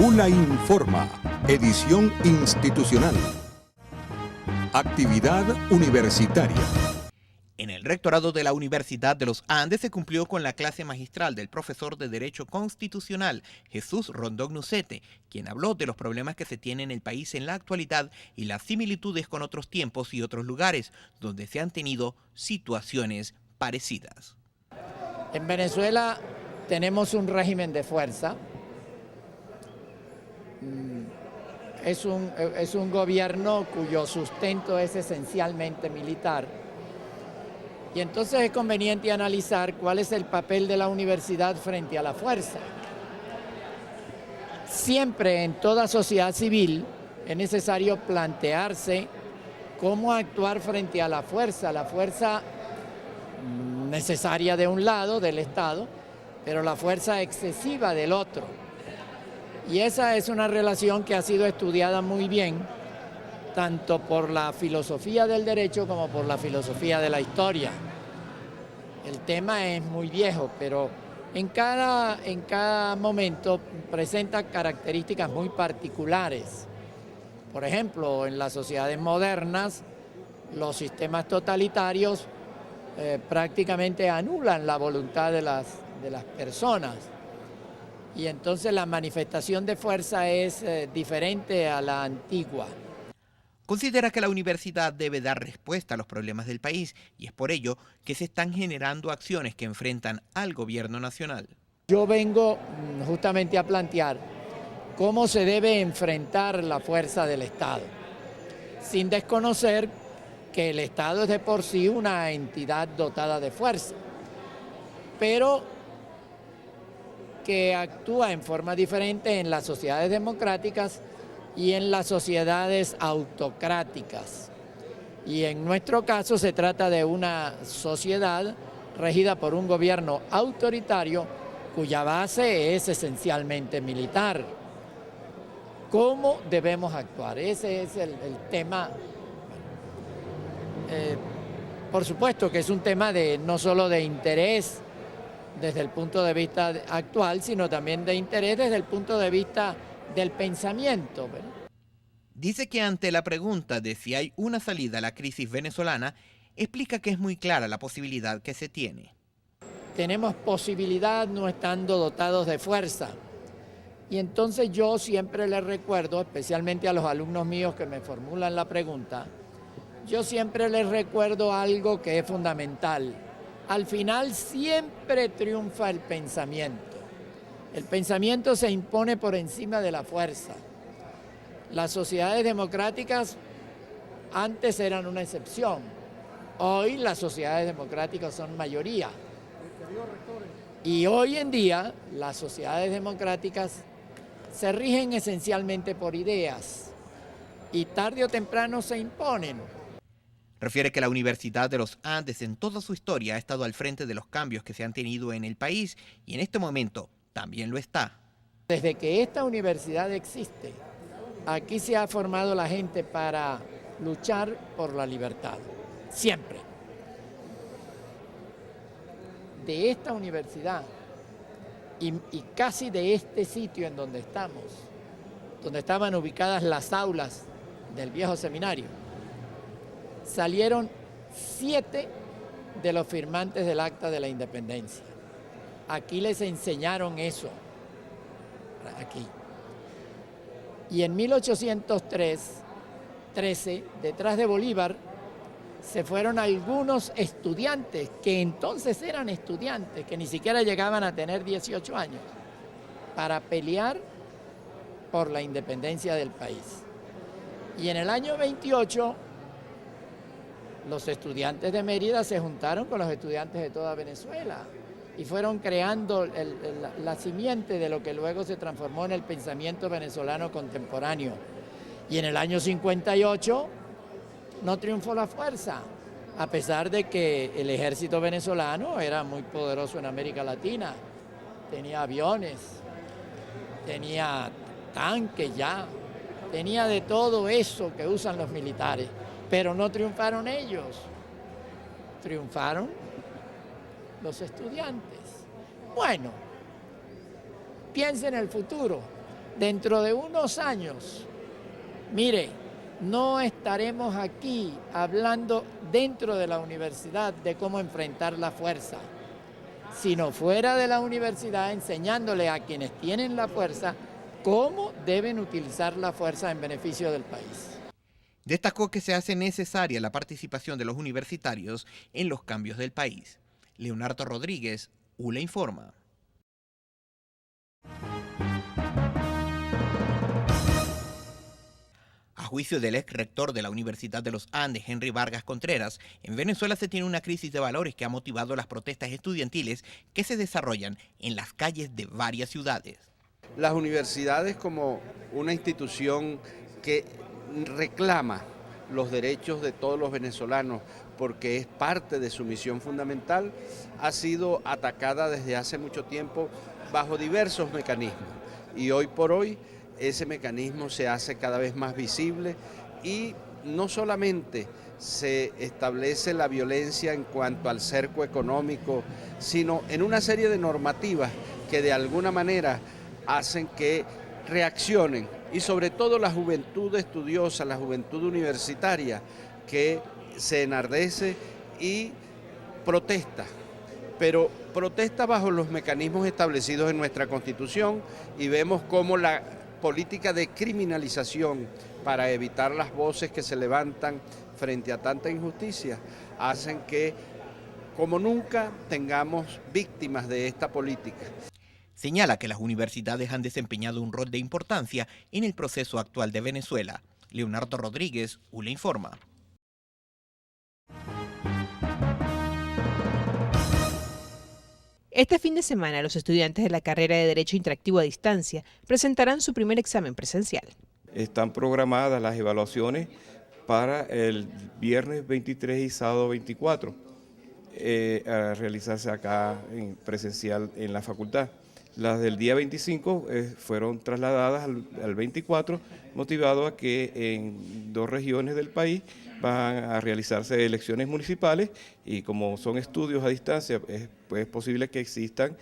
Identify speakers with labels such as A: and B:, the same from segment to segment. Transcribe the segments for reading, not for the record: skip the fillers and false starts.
A: UNA Informa, edición institucional. Actividad universitaria.
B: En el rectorado de la Universidad de los Andes se cumplió con la clase magistral del profesor de Derecho Constitucional, Jesús Rondón Nucete, quien habló de los problemas que se tienen en el país en la actualidad y las similitudes con otros tiempos y otros lugares donde se han tenido situaciones parecidas.
C: En Venezuela tenemos un régimen de fuerza. Es un gobierno cuyo sustento es esencialmente militar. Y entonces es conveniente analizar cuál es el papel de la universidad frente a la fuerza. Siempre en toda sociedad civil es necesario plantearse cómo actuar frente a la fuerza necesaria de un lado, del Estado, pero la fuerza excesiva del otro. Y esa es una relación que ha sido estudiada muy bien, tanto por la filosofía del derecho como por la filosofía de la historia. El tema es muy viejo, pero en cada momento presenta características muy particulares. Por ejemplo, en las sociedades modernas, los sistemas totalitarios prácticamente anulan la voluntad de las personas. Y entonces la manifestación de fuerza es diferente a la antigua.
B: Considera que la universidad debe dar respuesta a los problemas del país y es por ello que se están generando acciones que enfrentan al gobierno nacional.
C: Yo vengo justamente a plantear cómo se debe enfrentar la fuerza del Estado, sin desconocer que el Estado es de por sí una entidad dotada de fuerza, pero que actúa en forma diferente en las sociedades democráticas y en las sociedades autocráticas. Y en nuestro caso se trata de una sociedad regida por un gobierno autoritario cuya base es esencialmente militar. ¿Cómo debemos actuar? Ese es el tema. Por supuesto que es un tema no solo de interés desde el punto de vista actual, sino también de interés desde el punto de vista del pensamiento, ¿verdad?
B: Dice que ante la pregunta de si hay una salida a la crisis venezolana, explica que es muy clara la posibilidad que se tiene.
C: Tenemos posibilidad no estando dotados de fuerza. Y entonces yo siempre les recuerdo, especialmente a los alumnos míos que me formulan la pregunta, yo siempre les recuerdo algo que es fundamental. Al final siempre triunfa el pensamiento. El pensamiento se impone por encima de la fuerza. Las sociedades democráticas antes eran una excepción. Hoy las sociedades democráticas son mayoría. Y hoy en día las sociedades democráticas se rigen esencialmente por ideas y tarde o temprano se imponen.
B: Refiere que la Universidad de los Andes en toda su historia ha estado al frente de los cambios que se han tenido en el país y en este momento también lo está.
C: Desde que esta universidad existe, aquí se ha formado la gente para luchar por la libertad, siempre. De esta universidad y casi de este sitio en donde estamos, donde estaban ubicadas las aulas del viejo seminario, salieron 7 de los firmantes del Acta de la Independencia. Aquí les enseñaron eso, aquí. Y en 1813, detrás de Bolívar, se fueron algunos estudiantes, que entonces eran estudiantes, que ni siquiera llegaban a tener 18 años, para pelear por la independencia del país. Y en el año 28, los estudiantes de Mérida se juntaron con los estudiantes de toda Venezuela y fueron creando la simiente de lo que luego se transformó en el pensamiento venezolano contemporáneo. Y en el año 58 no triunfó la fuerza, a pesar de que el ejército venezolano era muy poderoso en América Latina. Tenía aviones, tenía tanques ya, tenía de todo eso que usan los militares. Pero no triunfaron ellos, triunfaron los estudiantes. Bueno, piensen en el futuro. Dentro de unos años, mire, no estaremos aquí hablando dentro de la universidad de cómo enfrentar la fuerza, sino fuera de la universidad enseñándole a quienes tienen la fuerza cómo deben utilizar la fuerza en beneficio del país.
B: Destacó que se hace necesaria la participación de los universitarios en los cambios del país. Leonardo Rodríguez, ULA Informa. A juicio del ex rector de la Universidad de los Andes, Henry Vargas Contreras, en Venezuela se tiene una crisis de valores que ha motivado las protestas estudiantiles que se desarrollan en las calles de varias ciudades.
D: Las universidades, como una institución que reclama los derechos de todos los venezolanos porque es parte de su misión fundamental, ha sido atacada desde hace mucho tiempo bajo diversos mecanismos, y hoy por hoy ese mecanismo se hace cada vez más visible, y no solamente se establece la violencia en cuanto al cerco económico, sino en una serie de normativas que de alguna manera hacen que reaccionen, y sobre todo la juventud estudiosa, la juventud universitaria, que se enardece y protesta, pero protesta bajo los mecanismos establecidos en nuestra Constitución, y vemos cómo la política de criminalización para evitar las voces que se levantan frente a tanta injusticia hacen que, como nunca, tengamos víctimas de esta política.
B: Señala que las universidades han desempeñado un rol de importancia en el proceso actual de Venezuela. Leonardo Rodríguez, ULA Informa.
E: Este fin de semana, los estudiantes de la carrera de Derecho Interactivo a Distancia presentarán su primer examen presencial.
F: Están programadas las evaluaciones para el viernes 23 y sábado 24, a realizarse acá en presencial en la facultad. Las del día 25 fueron trasladadas al 24, motivado a que en 2 regiones del país van a realizarse elecciones municipales, y como son estudios a distancia, es posible que existan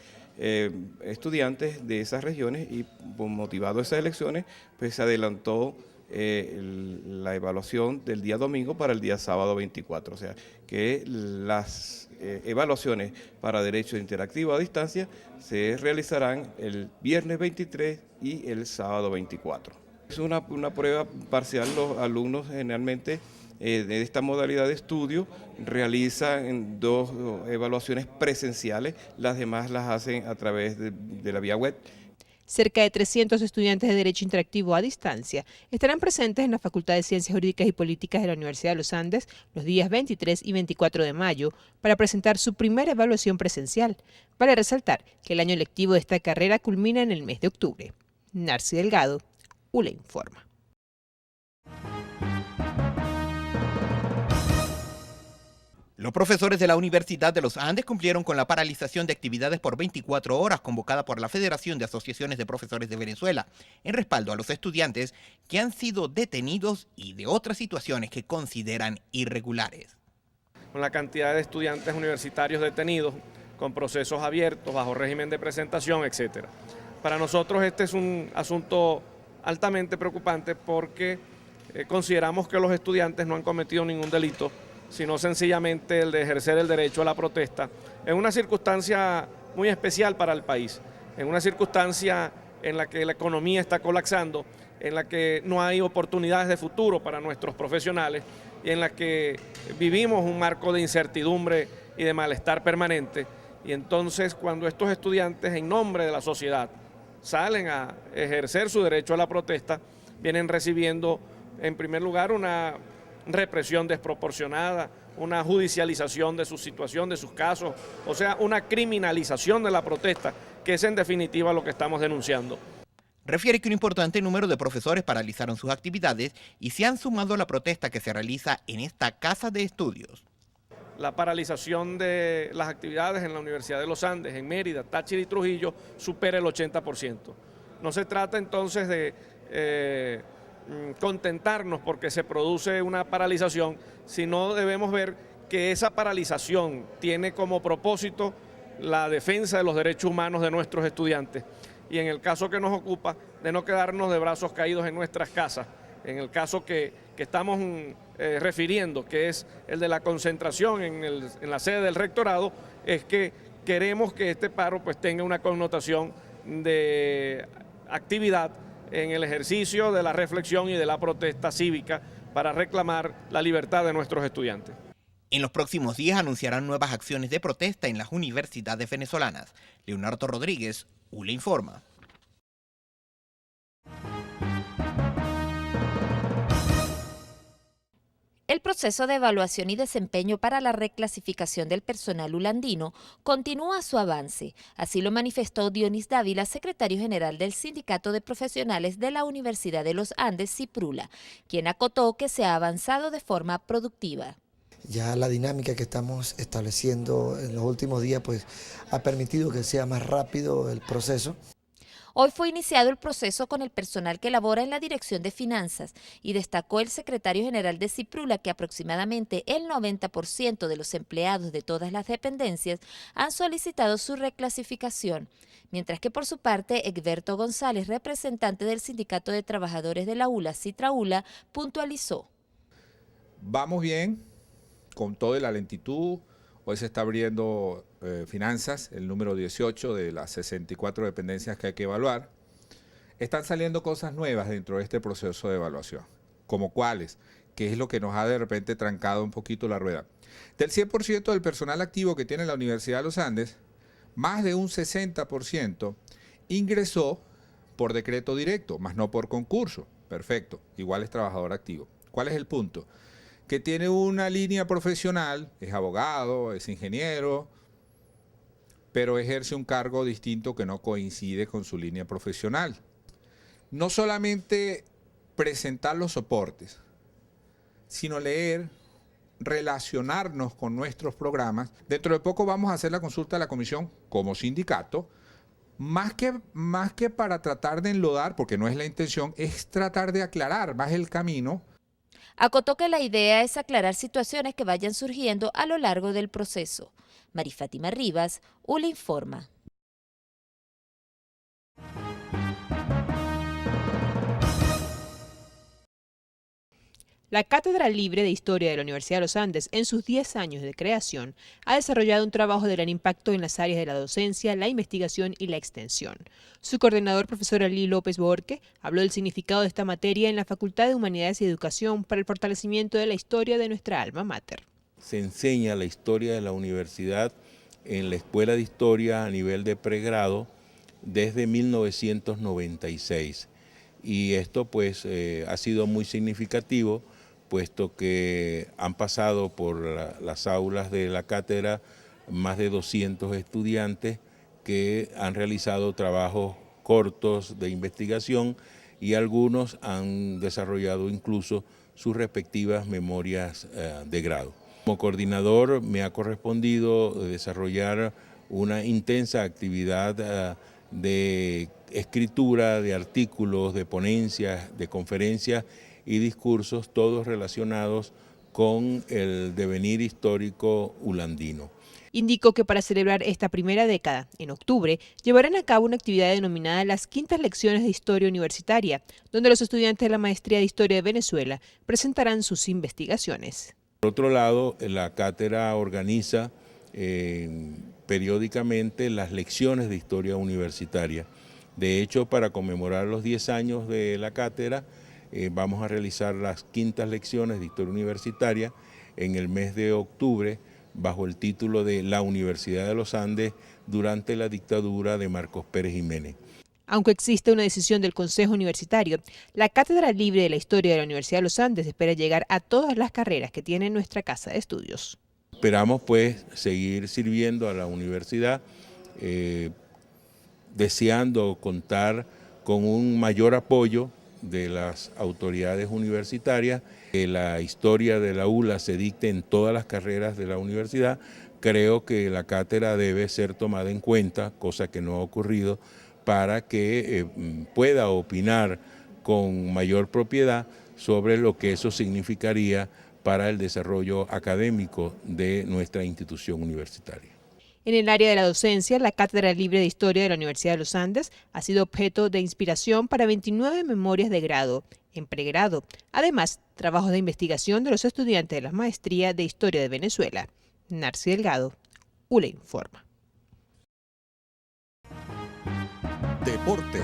F: estudiantes de esas regiones, y motivado a esas elecciones, pues se adelantó la evaluación del día domingo para el día sábado 24, o sea que las evaluaciones para Derecho Interactivo a Distancia se realizarán el viernes 23 y el sábado 24. Es una prueba parcial. Los alumnos generalmente de esta modalidad de estudio realizan 2 evaluaciones presenciales, las demás las hacen a través de la vía web.
E: Cerca de 300 estudiantes de Derecho Interactivo a Distancia estarán presentes en la Facultad de Ciencias Jurídicas y Políticas de la Universidad de los Andes los días 23 y 24 de mayo para presentar su primera evaluación presencial. Vale resaltar que el año lectivo de esta carrera culmina en el mes de octubre. Narci Delgado, ULA Informa.
B: Los profesores de la Universidad de los Andes cumplieron con la paralización de actividades por 24 horas convocada por la Federación de Asociaciones de Profesores de Venezuela, en respaldo a los estudiantes que han sido detenidos y de otras situaciones que consideran irregulares.
G: Con la cantidad de estudiantes universitarios detenidos, con procesos abiertos, bajo régimen de presentación, etc. Para nosotros este es un asunto altamente preocupante porque consideramos que los estudiantes no han cometido ningún delito, sino sencillamente el de ejercer el derecho a la protesta, en una circunstancia muy especial para el país, en una circunstancia en la que la economía está colapsando, en la que no hay oportunidades de futuro para nuestros profesionales y en la que vivimos un marco de incertidumbre y de malestar permanente. Y entonces, cuando estos estudiantes, en nombre de la sociedad, salen a ejercer su derecho a la protesta, vienen recibiendo, en primer lugar, una represión desproporcionada, una judicialización de su situación, de sus casos, o sea, una criminalización de la protesta, que es en definitiva lo que estamos denunciando.
B: Refiere que un importante número de profesores paralizaron sus actividades y se han sumado a la protesta que se realiza en esta casa de estudios.
G: La paralización de las actividades en la Universidad de los Andes, en Mérida, Táchira y Trujillo, supera el 80%. No se trata entonces de contentarnos porque se produce una paralización, sino debemos ver que esa paralización tiene como propósito la defensa de los derechos humanos de nuestros estudiantes y en el caso que nos ocupa, de no quedarnos de brazos caídos en nuestras casas. En el caso que estamos refiriendo, que es el de la concentración en la sede del rectorado, es que queremos que este paro pues tenga una connotación de actividad en el ejercicio de la reflexión y de la protesta cívica para reclamar la libertad de nuestros estudiantes.
B: En los próximos días anunciarán nuevas acciones de protesta en las universidades venezolanas. Leonardo Rodríguez, ULA Informa.
H: El proceso de evaluación y desempeño para la reclasificación del personal ulandino continúa su avance. Así lo manifestó Dionis Dávila, secretario general del Sindicato de Profesionales de la Universidad de los Andes, CIPRULA, quien acotó que se ha avanzado de forma productiva.
I: Ya la dinámica que estamos estableciendo en los últimos días pues ha permitido que sea más rápido el proceso.
H: Hoy fue iniciado el proceso con el personal que labora en la Dirección de Finanzas y destacó el secretario general de CIPRULA que aproximadamente el 90% de los empleados de todas las dependencias han solicitado su reclasificación, mientras que por su parte Egberto González, representante del Sindicato de Trabajadores de la ULA, CITRAULA, puntualizó.
J: Vamos bien, con toda la lentitud. Hoy se está abriendo finanzas, el número 18 de las 64 dependencias que hay que evaluar. Están saliendo cosas nuevas dentro de este proceso de evaluación. ¿Como cuáles? Que es lo que nos ha de repente trancado un poquito la rueda. Del 100% del personal activo que tiene la Universidad de los Andes, más de un 60% ingresó por decreto directo, más no por concurso. Perfecto, igual es trabajador activo. ¿Cuál es el punto? Que tiene una línea profesional, es abogado, es ingeniero, pero ejerce un cargo distinto que no coincide con su línea profesional. No solamente presentar los soportes, sino leer, relacionarnos con nuestros programas. Dentro de poco vamos a hacer la consulta a la comisión como sindicato, más que para tratar de enlodar, porque no es la intención, es tratar de aclarar más el camino.
H: Acotó que la idea es aclarar situaciones que vayan surgiendo a lo largo del proceso. Mari Fátima Rivas, ULA Informa.
E: La Cátedra Libre de Historia de la Universidad de los Andes, en sus 10 años de creación, ha desarrollado un trabajo de gran impacto en las áreas de la docencia, la investigación y la extensión. Su coordinador, profesor Ali López Borque, habló del significado de esta materia en la Facultad de Humanidades y Educación para el fortalecimiento de la historia de nuestra alma mater.
K: Se enseña la historia de la universidad en la Escuela de Historia a nivel de pregrado desde 1996. Y esto pues ha sido muy significativo, puesto que han pasado por las aulas de la cátedra más de 200 estudiantes que han realizado trabajos cortos de investigación y algunos han desarrollado incluso sus respectivas memorias de grado. Como coordinador me ha correspondido desarrollar una intensa actividad de escritura, de artículos, de ponencias, de conferencias y discursos, todos relacionados con el devenir histórico ulandino.
E: Indicó que para celebrar esta primera década, en octubre, llevarán a cabo una actividad denominada las Quintas Lecciones de Historia Universitaria, donde los estudiantes de la Maestría de Historia de Venezuela presentarán sus investigaciones.
K: Por otro lado, la cátedra organiza periódicamente las lecciones de historia universitaria. De hecho, para conmemorar los 10 años de la cátedra, vamos a realizar las quintas lecciones de historia universitaria en el mes de octubre, bajo el título de La Universidad de los Andes durante la dictadura de Marcos Pérez Jiménez.
E: Aunque existe una decisión del Consejo Universitario, la Cátedra Libre de la Historia de la Universidad de los Andes espera llegar a todas las carreras que tiene nuestra casa de estudios.
K: Esperamos pues seguir sirviendo a la universidad, deseando contar con un mayor apoyo de las autoridades universitarias, que la historia de la ULA se dicte en todas las carreras de la universidad. Creo que la cátedra debe ser tomada en cuenta, cosa que no ha ocurrido, para que pueda opinar con mayor propiedad sobre lo que eso significaría para el desarrollo académico de nuestra institución universitaria.
E: En el área de la docencia, la Cátedra Libre de Historia de la Universidad de los Andes ha sido objeto de inspiración para 29 memorias de grado, en pregrado. Además, trabajos de investigación de los estudiantes de la Maestría de Historia de Venezuela. Narci Delgado, ULE informa.
A: Deportes.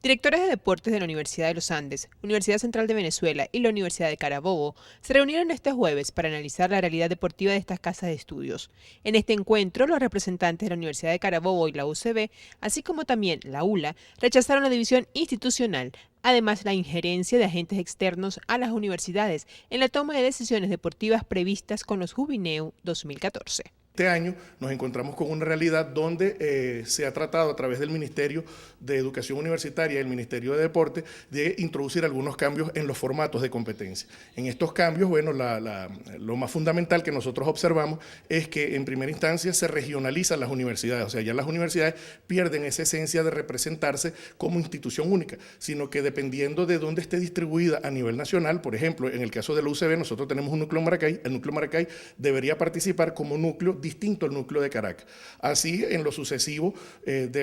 E: Directores de deportes de la Universidad de los Andes, Universidad Central de Venezuela y la Universidad de Carabobo se reunieron este jueves para analizar la realidad deportiva de estas casas de estudios. En este encuentro, los representantes de la Universidad de Carabobo y la UCB, así como también la ULA, rechazaron la división institucional, además la injerencia de agentes externos a las universidades en la toma de decisiones deportivas previstas con los Jubineu 2014.
L: Este año nos encontramos con una realidad donde se ha tratado a través del Ministerio de Educación Universitaria y el Ministerio de Deporte de introducir algunos cambios en los formatos de competencia. En estos cambios, bueno, lo más fundamental que nosotros observamos es que en primera instancia se regionalizan las universidades, o sea, ya las universidades pierden esa esencia de representarse como institución única, sino que dependiendo de dónde esté distribuida a nivel nacional, por ejemplo, en el caso de la UCB, nosotros tenemos un núcleo en Maracay, el núcleo Maracay debería participar como núcleo distinto al núcleo de Caracas. Así, en lo sucesivo,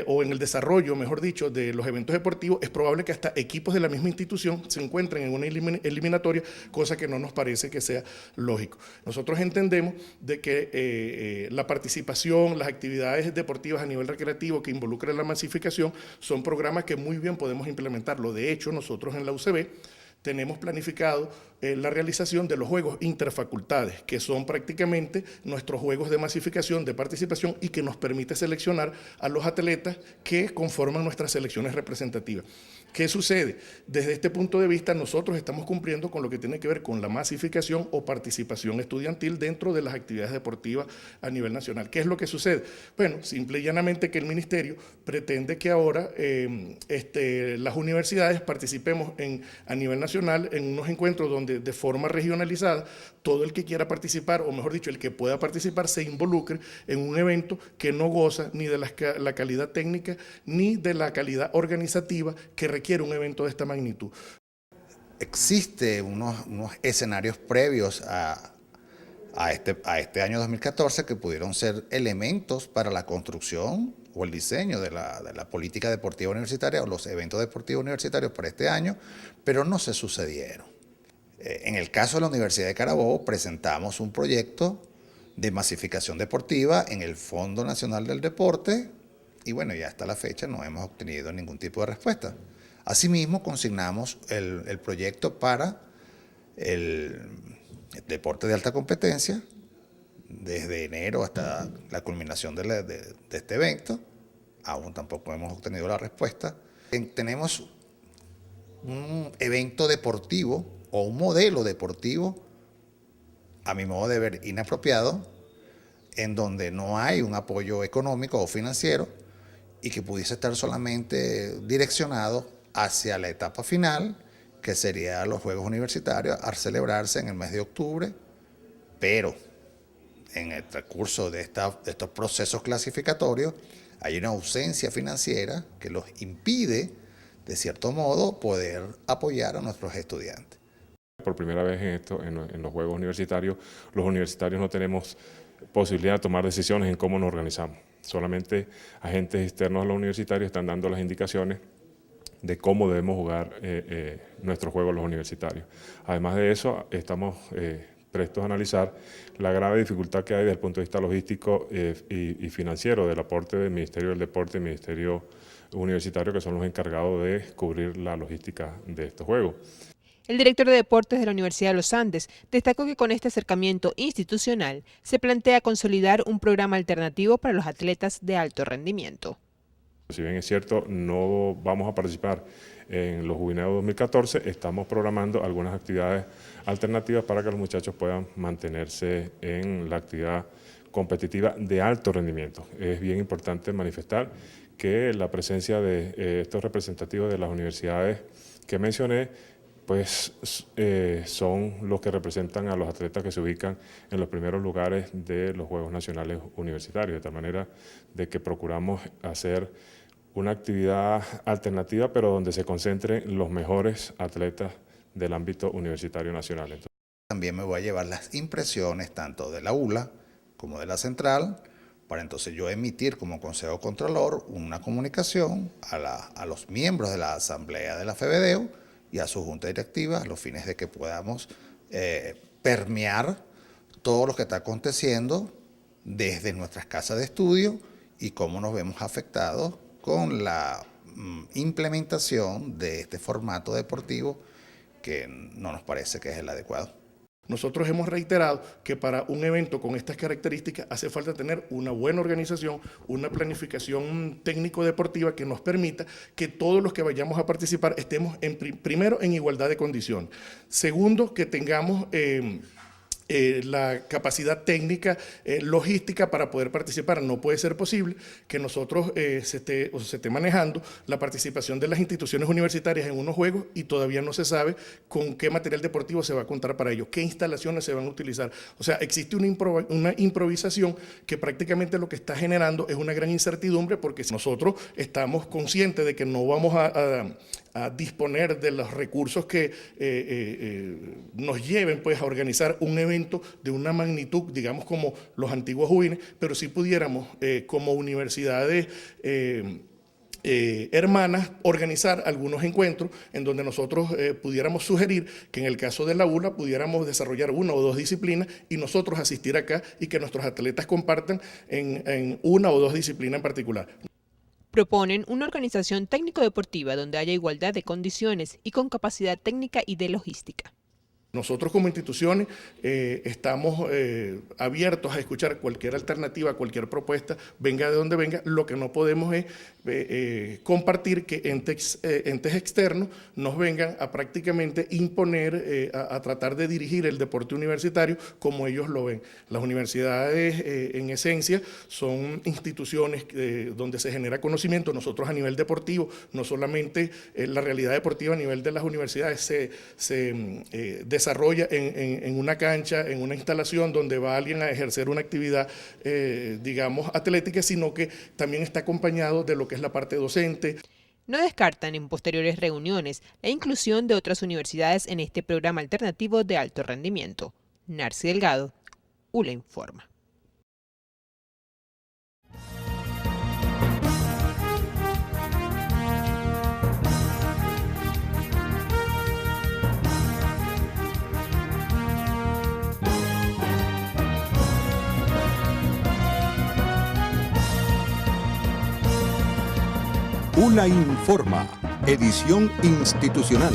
L: o en el desarrollo, mejor dicho, de los eventos deportivos, es probable que hasta equipos de la misma institución se encuentren en una eliminatoria, cosa que no nos parece que sea lógico. Nosotros entendemos de que la participación, las actividades deportivas a nivel recreativo que involucran la masificación son programas que muy bien podemos implementarlo. De hecho, nosotros en la UCB tenemos planificado la realización de los juegos interfacultades, que son prácticamente nuestros juegos de masificación, de participación y que nos permite seleccionar a los atletas que conforman nuestras selecciones representativas. ¿Qué sucede? Desde este punto de vista, nosotros estamos cumpliendo con lo que tiene que ver con la masificación o participación estudiantil dentro de las actividades deportivas a nivel nacional. ¿Qué es lo que sucede? Bueno, simple y llanamente que el Ministerio pretende que ahora las universidades participemos a nivel nacional en unos encuentros donde de forma regionalizada todo el que quiera participar, o mejor dicho, el que pueda participar, se involucre en un evento que no goza ni de la calidad técnica ni de la calidad organizativa que requiere un evento de esta magnitud.
M: Existe unos escenarios previos a este año 2014 que pudieron ser elementos para la construcción o el diseño de la política deportiva universitaria o los eventos deportivos universitarios para este año, pero no se sucedieron. En el caso de la Universidad de Carabobo presentamos un proyecto de masificación deportiva en el Fondo Nacional del Deporte y bueno, ya hasta la fecha no hemos obtenido ningún tipo de respuesta. Asimismo, consignamos el proyecto para el deporte de alta competencia desde enero hasta la culminación de este evento. Aún tampoco hemos obtenido la respuesta. Tenemos un evento deportivo o un modelo deportivo, a mi modo de ver, inapropiado, en donde no hay un apoyo económico o financiero y que pudiese estar solamente direccionado hacia la etapa final, que sería los Juegos Universitarios, a celebrarse en el mes de octubre, pero en el transcurso de estos procesos clasificatorios hay una ausencia financiera que los impide, de cierto modo, poder apoyar a nuestros estudiantes.
N: Por primera vez en los Juegos Universitarios, los universitarios no tenemos posibilidad de tomar decisiones en cómo nos organizamos. Solamente agentes externos a los universitarios están dando las indicaciones de cómo debemos jugar nuestros juegos los universitarios. Además de eso, estamos prestos a analizar la grave dificultad que hay desde el punto de vista logístico y financiero del aporte del Ministerio del Deporte y del Ministerio Universitario, que son los encargados de cubrir la logística de estos juegos.
E: El director de Deportes de la Universidad de los Andes destacó que con este acercamiento institucional se plantea consolidar un programa alternativo para los atletas de alto rendimiento.
N: Si bien es cierto, no vamos a participar en los Jubineu 2014, estamos programando algunas actividades alternativas para que los muchachos puedan mantenerse en la actividad competitiva de alto rendimiento. Es bien importante manifestar que la presencia de estos representativos de las universidades que mencioné, pues son los que representan a los atletas que se ubican en los primeros lugares de los Juegos Nacionales Universitarios, de tal manera de que procuramos hacer una actividad alternativa, pero donde se concentren los mejores atletas del ámbito universitario nacional.
M: También me voy a llevar las impresiones tanto de la ULA como de la Central para entonces yo emitir como Consejo Contralor una comunicación a los miembros de la Asamblea de la FEBEDEO y a su Junta Directiva, a los fines de que podamos permear todo lo que está aconteciendo desde nuestras casas de estudio y cómo nos vemos afectados con la implementación de este formato deportivo que no nos parece que es el adecuado.
L: Nosotros hemos reiterado que para un evento con estas características hace falta tener una buena organización, una planificación técnico-deportiva que nos permita que todos los que vayamos a participar estemos primero en igualdad de condiciones. Segundo, que tengamos la capacidad técnica, logística para poder participar. No puede ser posible que nosotros se esté manejando la participación de las instituciones universitarias en unos juegos y todavía no se sabe con qué material deportivo se va a contar para ello, qué instalaciones se van a utilizar. O sea, existe una improvisación que prácticamente lo que está generando es una gran incertidumbre, porque nosotros estamos conscientes de que no vamos a disponer de los recursos que nos lleven pues, a organizar un evento de una magnitud, digamos, como los antiguos UINE, pero sí pudiéramos, como universidades hermanas, organizar algunos encuentros en donde nosotros pudiéramos sugerir que en el caso de la ULA pudiéramos desarrollar 1 o 2 disciplinas y nosotros asistir acá y que nuestros atletas compartan en 1 o 2 disciplinas en particular.
E: Proponen una organización técnico-deportiva donde haya igualdad de condiciones y con capacidad técnica y de logística.
L: Nosotros como instituciones estamos abiertos a escuchar cualquier alternativa, cualquier propuesta, venga de donde venga. Lo que no podemos es compartir que entes externos nos vengan a prácticamente imponer, a tratar de dirigir el deporte universitario como ellos lo ven. Las universidades en esencia son instituciones donde se genera conocimiento. Nosotros a nivel deportivo, no solamente la realidad deportiva a nivel de las universidades se desarrolla en una cancha, en una instalación donde va alguien a ejercer una actividad, digamos, atlética, sino que también está acompañado de lo que es la parte docente.
E: No descartan en posteriores reuniones la inclusión de otras universidades en este programa alternativo de alto rendimiento. Narci Delgado, ULA Informa.
A: ULA Informa, edición institucional.